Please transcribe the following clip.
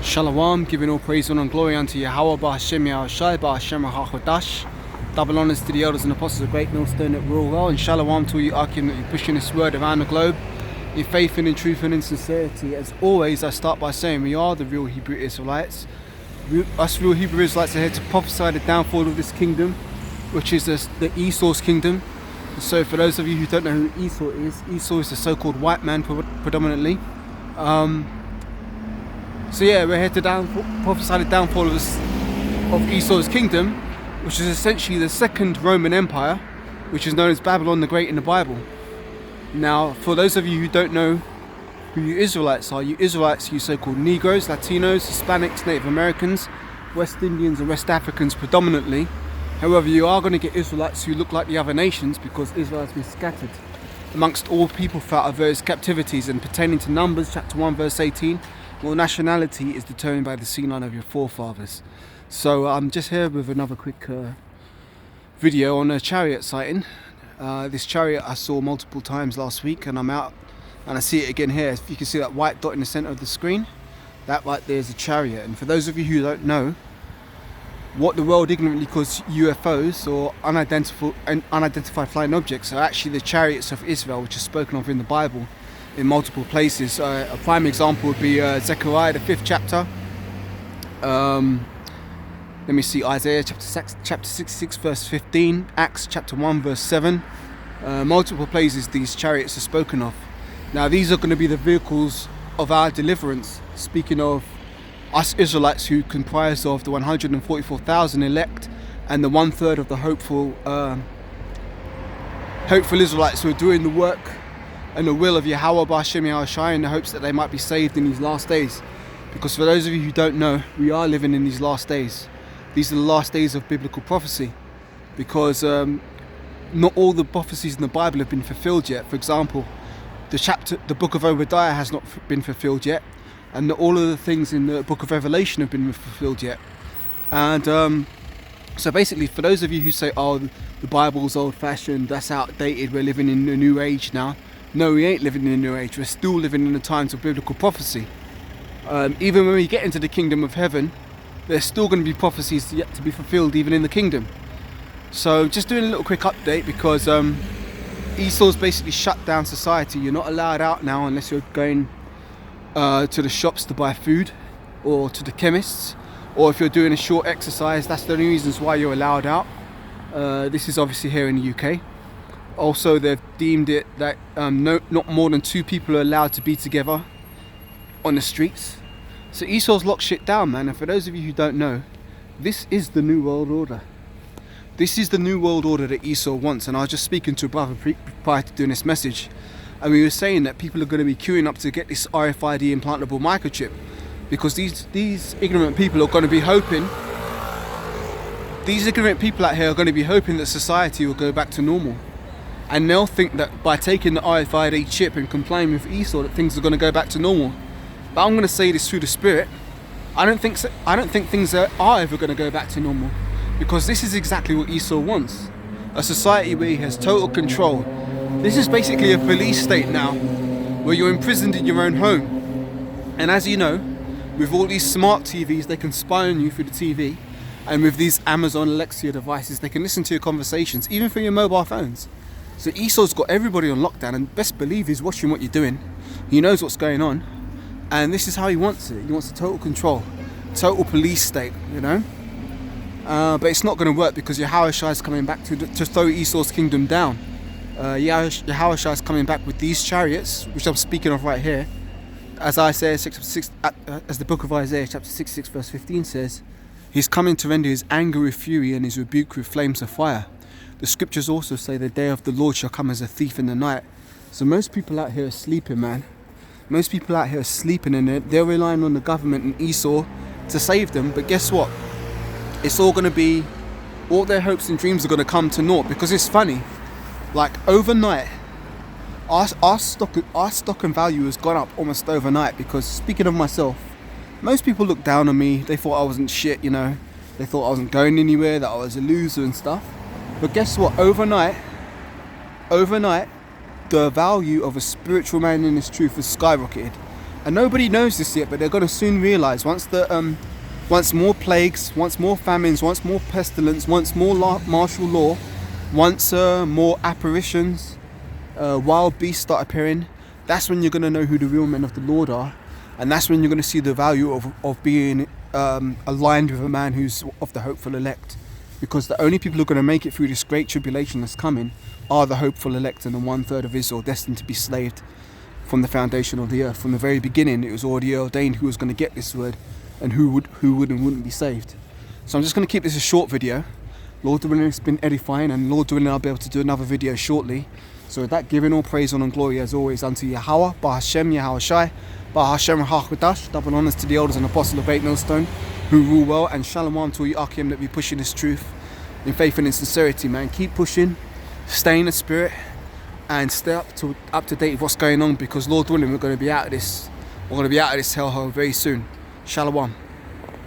Shalom, giving all praise and glory unto Yahweh Ba'Hashem Yahushai Ba'Hashem HaChodash. Double honors to the elders and apostles of Great Millstone that rule well, and shalom to you Akim that you're pushing this word around the globe in faith and in truth and in sincerity. As always, I start by saying we are the real Hebrew Israelites. Us real Hebrew Israelites are here to prophesy the downfall of this kingdom, which is the Esau's kingdom. So for those of you who don't know who Esau is the so-called white man predominantly. So yeah, we're here to prophesy the downfall of Esau's kingdom, which is essentially the second Roman Empire, which is known as Babylon the Great in the Bible. Now, for those of you who don't know who you Israelites are, you so-called Negroes, Latinos, Hispanics, Native Americans, West Indians and West Africans predominantly. However, you are going to get Israelites who look like the other nations because Israel has been scattered amongst all people throughout various captivities, and pertaining to Numbers chapter 1 verse 18, well, nationality is determined by the seed line of your forefathers. So I'm just here with another quick video on a chariot sighting. This chariot I saw multiple times last week, and I'm out and I see it again here. If you can see that white dot in the center of the screen, that right there is a chariot. And for those of you who don't know what the world ignorantly calls UFOs or unidentified flying objects, are actually the chariots of Israel, which is spoken of in the Bible in multiple places. A prime example would be Zechariah the 5th chapter. Let me see, Isaiah chapter 66 verse 15, Acts chapter 1 verse 7. Multiple places these chariots are spoken of. Now these are going to be the vehicles of our deliverance, speaking of us Israelites who comprise of the 144,000 elect and the 1/3 of the hopeful Israelites who are doing the work and the will of Yahweh Ba'Hashem Yahushai in the hopes that they might be saved in these last days. Because for those of you who don't know, we are living in these last days. These are the last days of biblical prophecy, because not all the prophecies in the Bible have been fulfilled yet. For example, the book of Obadiah has not been fulfilled yet, and not all of the things in the book of Revelation have been fulfilled yet. And so basically, for those of you who say, oh, the Bible's old-fashioned, that's outdated, we're living in a new age now. No, we ain't living in a new age. We're still living in the times of biblical prophecy. Even when we get into the kingdom of heaven, there's still going to be prophecies yet to be fulfilled even in the kingdom. So just doing a little quick update, because Esau's basically shut down society. You're not allowed out now unless you're going to the shops to buy food, or to the chemists, or if you're doing a short exercise. That's the only reasons why you're allowed out. This is obviously here in the UK. Also, they've deemed it that not more than 2 people are allowed to be together on the streets. So Esau's locked shit down, man. And for those of you who don't know, this is the new world order. This is the new world order that Esau wants. And I was just speaking to a brother prior to doing this message, and we were saying that people are going to be queuing up to get this RFID implantable microchip, because these ignorant people are going to be hoping. These ignorant people out here are going to be hoping that society will go back to normal. And they'll think that by taking the RFID chip and complying with Esau, that things are going to go back to normal. But I'm going to say this through the Spirit. I don't think things are ever going to go back to normal, because this is exactly what Esau wants. A society where he has total control. This is basically a police state now, where you're imprisoned in your own home. And as you know, with all these smart TVs, they can spy on you through the TV. And with these Amazon Alexa devices, they can listen to your conversations, even through your mobile phones. So Esau's got everybody on lockdown, and best believe he's watching what you're doing. He knows what's going on, and this is how he wants it. He wants a total control, total police state, you know. But it's not going to work, because Yahushua is coming back to throw Esau's kingdom down. Yahushua is coming back with these chariots, which I'm speaking of right here. As the book of Isaiah chapter 66 verse 15 says, he's coming to render his anger with fury and his rebuke with flames of fire. The scriptures also say the day of the Lord shall come as a thief in the night. So most people out here are sleeping, man. Most people out here are sleeping, and they're relying on the government and Esau to save them. But guess what? It's all going to be, all their hopes and dreams are going to come to naught. Because it's funny, like overnight, our stock and value has gone up almost overnight. Because speaking of myself, most people look down on me. They thought I wasn't shit, you know. They thought I wasn't going anywhere, that I was a loser and stuff. But guess what? Overnight, the value of a spiritual man in his truth has skyrocketed. And nobody knows this yet, but they're going to soon realize once more plagues, once more famines, once more pestilence, once more martial law, once more apparitions, wild beasts start appearing, that's when you're going to know who the real men of the Lord are. And that's when you're going to see the value of being aligned with a man who's of the hopeful elect. Because the only people who are going to make it through this great tribulation that's coming are the hopeful elect and the 1/3 of Israel destined to be slaved from the foundation of the earth. From the very beginning, it was already ordained who was going to get this word and who would and wouldn't be saved. So I'm just going to keep this a short video. Lord willing, it's been edifying, and Lord willing, I'll be able to do another video shortly. So with that, giving all praise, honor and glory as always unto Yahweh, Bahashem, Yahweh Shai, Bahashem Hakwadash, double honors to the elders and apostles of 8 Millstone who rule well, and shalom to all you Akim that be pushing this truth in faith and in sincerity, man. Keep pushing, stay in the spirit, and stay up to date with what's going on, because Lord willing, we're going to be out of this hellhole very soon. Shalom.